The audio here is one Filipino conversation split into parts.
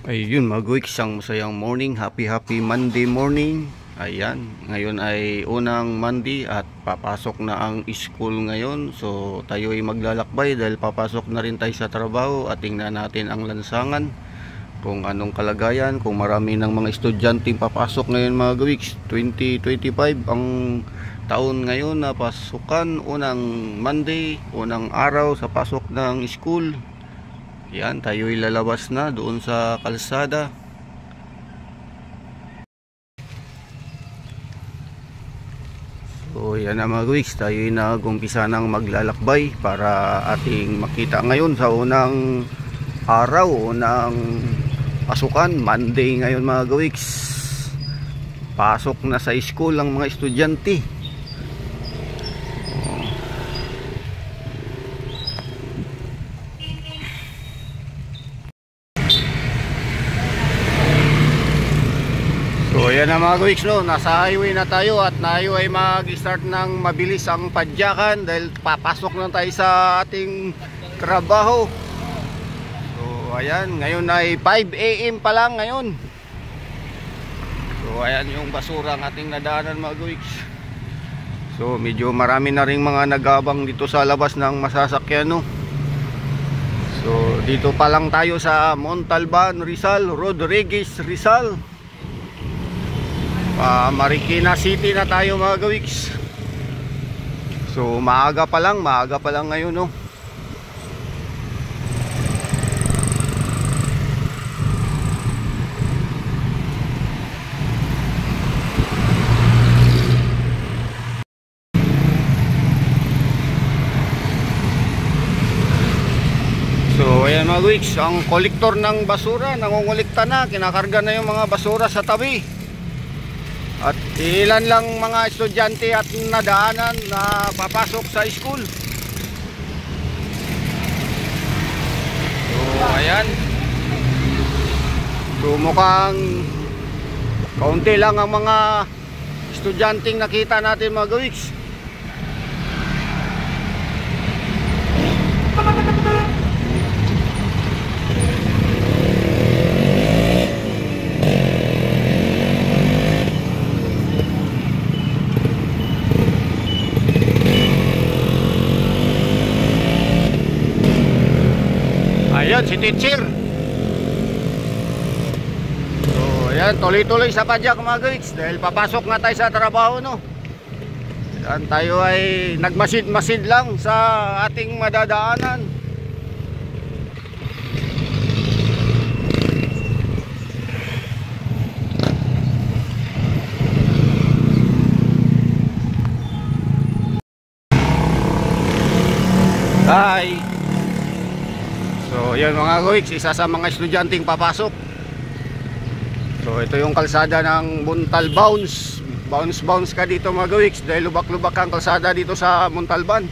Ayun mga guys, isang masayang morning, happy Monday morning. Ayan, ngayon ay unang Monday at papasok na ang school ngayon. So tayo ay maglalakbay dahil papasok na rin tayo sa trabaho at tingnan natin ang lansangan kung anong kalagayan, kung marami ng mga estudyante papasok ngayon mga guys. 2025 ang taon ngayon na pasukan, unang Monday, unang araw sa pasok ng school. Yan, tayo ilalabas na doon sa kalsada. So yan na mga guys, tayo nag-umpisa ng maglalakbay para ating makita ngayon sa unang araw, unang pasukan, Monday ngayon mga guys. Pasok na sa school ang mga estudyante. So yan na mga guys, no? Nasa highway na tayo at tayo ay mag-start ng mabilis ang padyakan dahil papasok na tayo sa ating trabaho. So ayan, ngayon ay 5 AM pa lang ngayon. So ayan yung basura ang ating nadaanan mga guys. So medyo marami na ring mga nagabang dito sa labas ng masasakyan, no? So dito pa lang tayo sa Montalban, Rizal, Rodriguez, Rizal. Marikina City na tayo mga gawiks. So maaga pa lang ngayon, no. So ayan mga gawiks, ang kolektor ng basura nangungulikta na, kinakarga na yung mga basura sa tabi. At ilan lang mga estudyante at nadaanan na papasok sa school. So ayan. So mukhang kaunti lang ang mga estudyanteng nakita natin mga gawiks. Ayan si teacher. So ayan, tuloy-tuloy sa padyak mga guys dahil papasok na tayo sa trabaho, no. Ayan, tayo ay nagmasid-masid lang sa ating madadaanan. Bye. So yun mga guys, isa sa mga estudyanteng papasok. So ito yung kalsada ng Montalban. Bounce ka dito mga guys dahil lubak-lubak ang kalsada dito sa Montalban.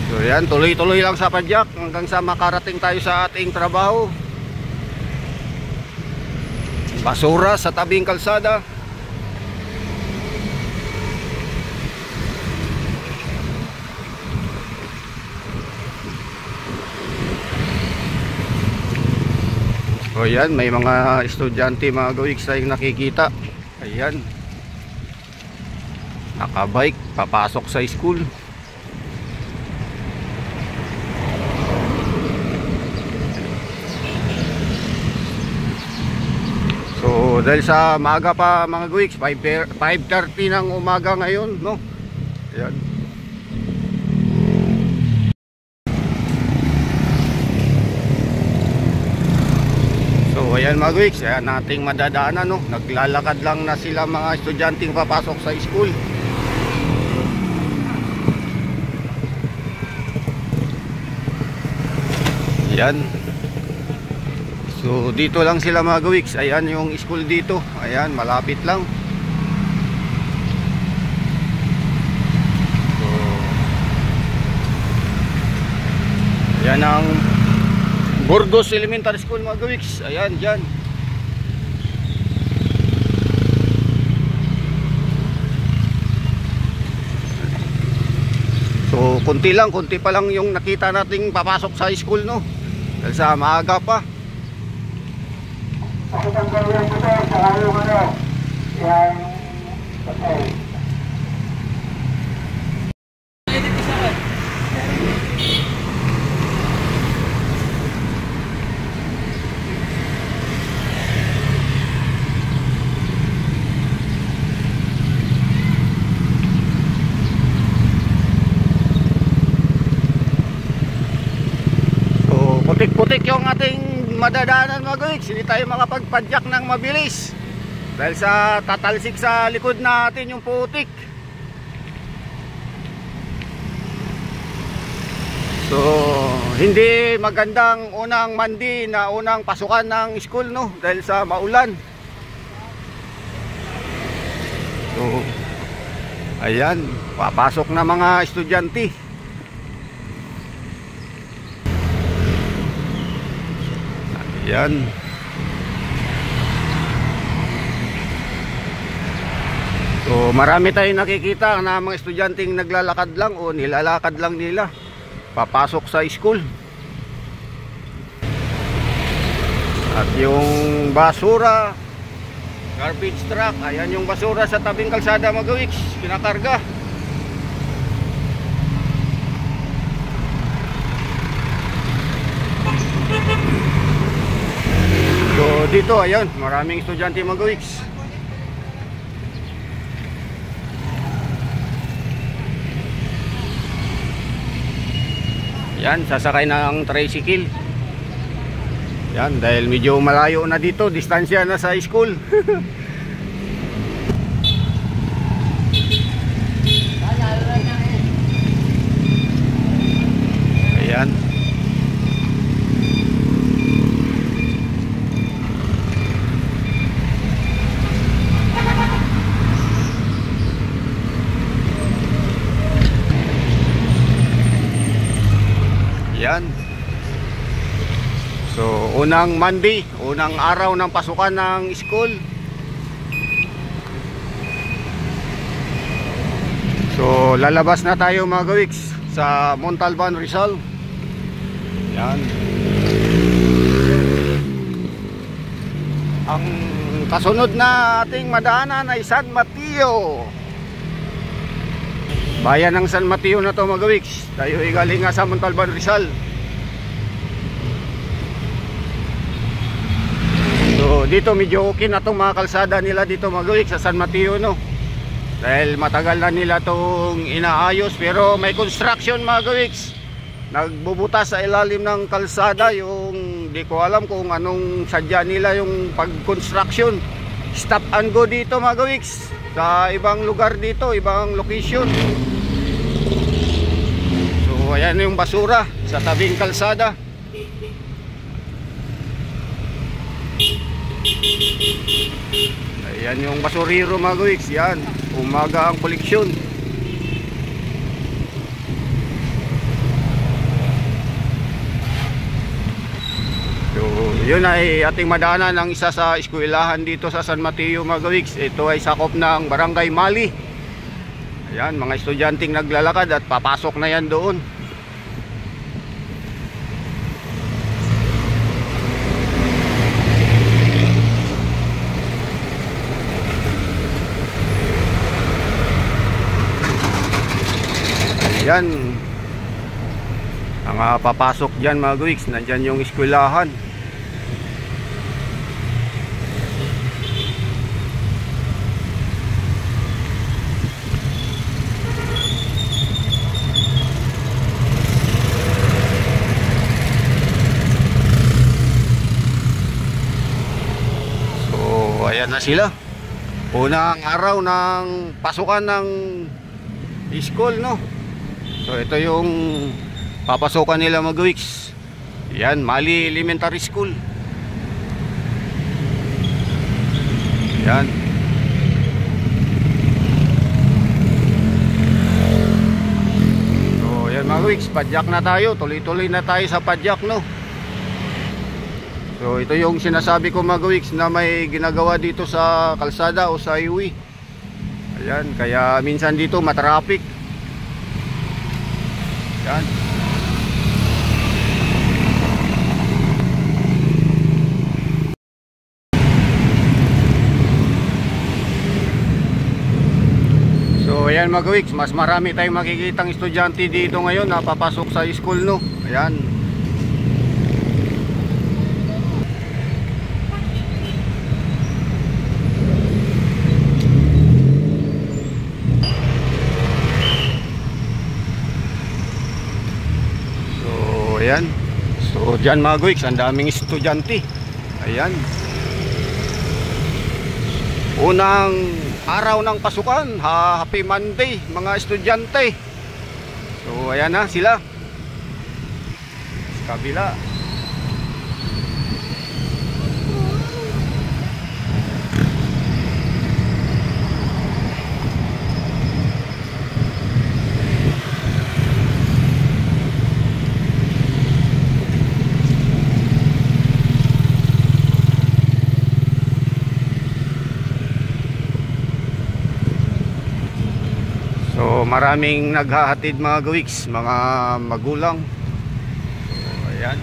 So yan, tuloy-tuloy lang sa padyak hanggang sa makarating tayo sa ating trabaho. Basura sa tabing kalsada. O yan, may mga estudyante mga gawiks tayong nakikita. Ayan, nakabike, papasok sa school. So dahil sa maaga pa mga gawiks, 5:30 ng umaga ngayon, no? Ayan. So ayan mga guys, ayan nating madadaanan, no. Naglalakad lang na sila mga estudyanteng papasok sa school. Ayan. So dito lang sila mga guys. Ayan yung school dito. Ayan, malapit lang. So ayan ang Burgos Elementary School mga gawiks. Ayan, dyan. So konti pa lang yung nakita nating papasok sa school, no. Dahil sa maaga pa. Bakit ang gawin ko ito sa yung yung patay. Putik-putik yung ating madadaanan mga guys. Hindi tayo makapagpadyak ng mabilis dahil sa tatalsik sa likod natin yung putik. So hindi magandang unang Monday na unang pasukan ng school, no, dahil sa maulan. So ayan, papasok na mga estudyante. Yan. So marami tayong nakikita na mga estudyanteng naglalakad lang o nilalakad lang nila papasok sa school. At yung basura, garbage truck, ayan yung basura sa tabing kalsada mga gawiks, pinakarga. So dito ayun, maraming estudyante mga gawiks. Yan, sasakay ng tricycle. Yan, dahil medyo malayo na dito, distansya na sa school. Ayan. Yan. So, unang Monday, unang araw ng pasukan ng school. So, lalabas na tayo mga gawiks sa Montalban, Rizal. Yan. Ang kasunod na ating madaanan ay San Mateo. Bayan ng San Mateo na to mga gawiks. Tayo ay galing nga sa Montalban, Rizal. So dito medyo okay na itong mga kalsada nila dito mga gawiks sa San Mateo, no? Dahil matagal na nila itong inaayos. Pero may construction mga gawiks. Nagbubutas sa ilalim ng kalsada. Yung di ko alam kung anong sadya nila yung pag-construction. Stop and go dito mga gawiks. Sa ibang lugar dito, ibang location. So ayan yung basura sa tabing kalsada. Ayan yung basurero mga gawiks. Yan, umaga ang koleksyon. So yun ay ating madaanan ng isa sa eskwelahan dito sa San Mateo mga gawiks. Ito ay sakop ng Barangay Mali. Ayan, mga estudyanteng naglalakad at papasok na yan doon. Ayan, ang papasok dyan mga gawiks, nandyan yung eskwelahan. So ayan na sila, unang araw ng pasukan ng school, no? So ito yung papasokan nila mga gawiks. Yan, Mali Elementary School. Yan. So yan mga gawiks, padyak na tayo. Tuloy-tuloy na tayo sa padyak, no? So ito yung sinasabi ko mga gawiks na may ginagawa dito sa kalsada o sa highway. Ayan, kaya minsan dito matraffic. Yan. ayan mga kawiks, mas marami tayong makikitang estudyante dito ngayon na papasok sa school, no. Ayan. Ayan. So dyan mga kawiks, ang daming estudyante. Ayan. Unang araw ng pasukan, happy Monday mga estudyante. So ayan na sila sa kabila. So maraming naghahatid mga gawiks, mga magulang. So ayan.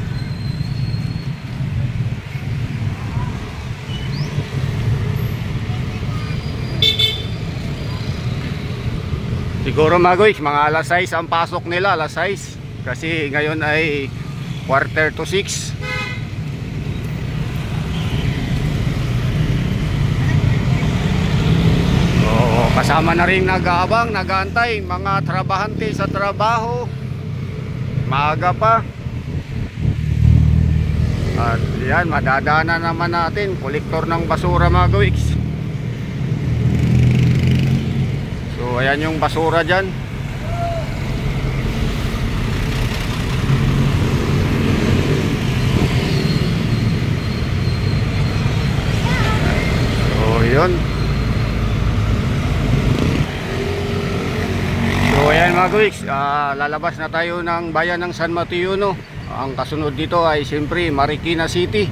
Siguro mga gawiks, mga alas 6 ang pasok nila, alas 6. Kasi ngayon ay 5:45. Kasama na rin nag-aabang, nag-aantay, mga trabahante sa trabaho. Maaga pa. At yan, madadaanan naman natin, kolektor ng basura mga gawiks. So ayan yung basura dyan. So yun. So ayan mga kawiks, lalabas na tayo ng bayan ng San Mateo, no? Ang kasunod dito ay siyempre Marikina City.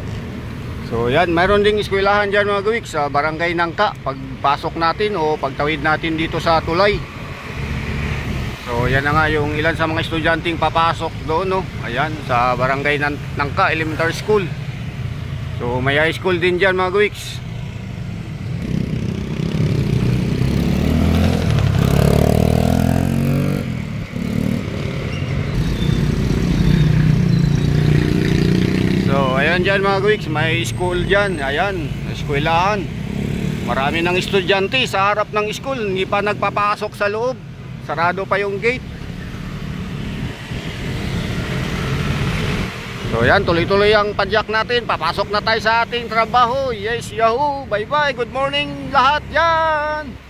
So yan, mayroon ding eskwelahan dyan mga kawiks sa Barangay Nangka. Pagpasok natin o pagtawid natin dito sa tulay. So yan na nga yung ilan sa mga estudyanteng papasok doon, no? Ayan, sa Barangay Nangka Elementary School. So may high school din dyan mga kawiks. Ayan dyan mga kawiks, may school dyan. Ayan, eskwelahan. Marami ng estudyante sa harap ng school, hindi pa nagpapasok sa loob. Sarado pa yung gate. So ayan, tuloy-tuloy ang padyak natin. Papasok na tayo sa ating trabaho. Yes, yahoo, bye bye, good morning lahat dyan.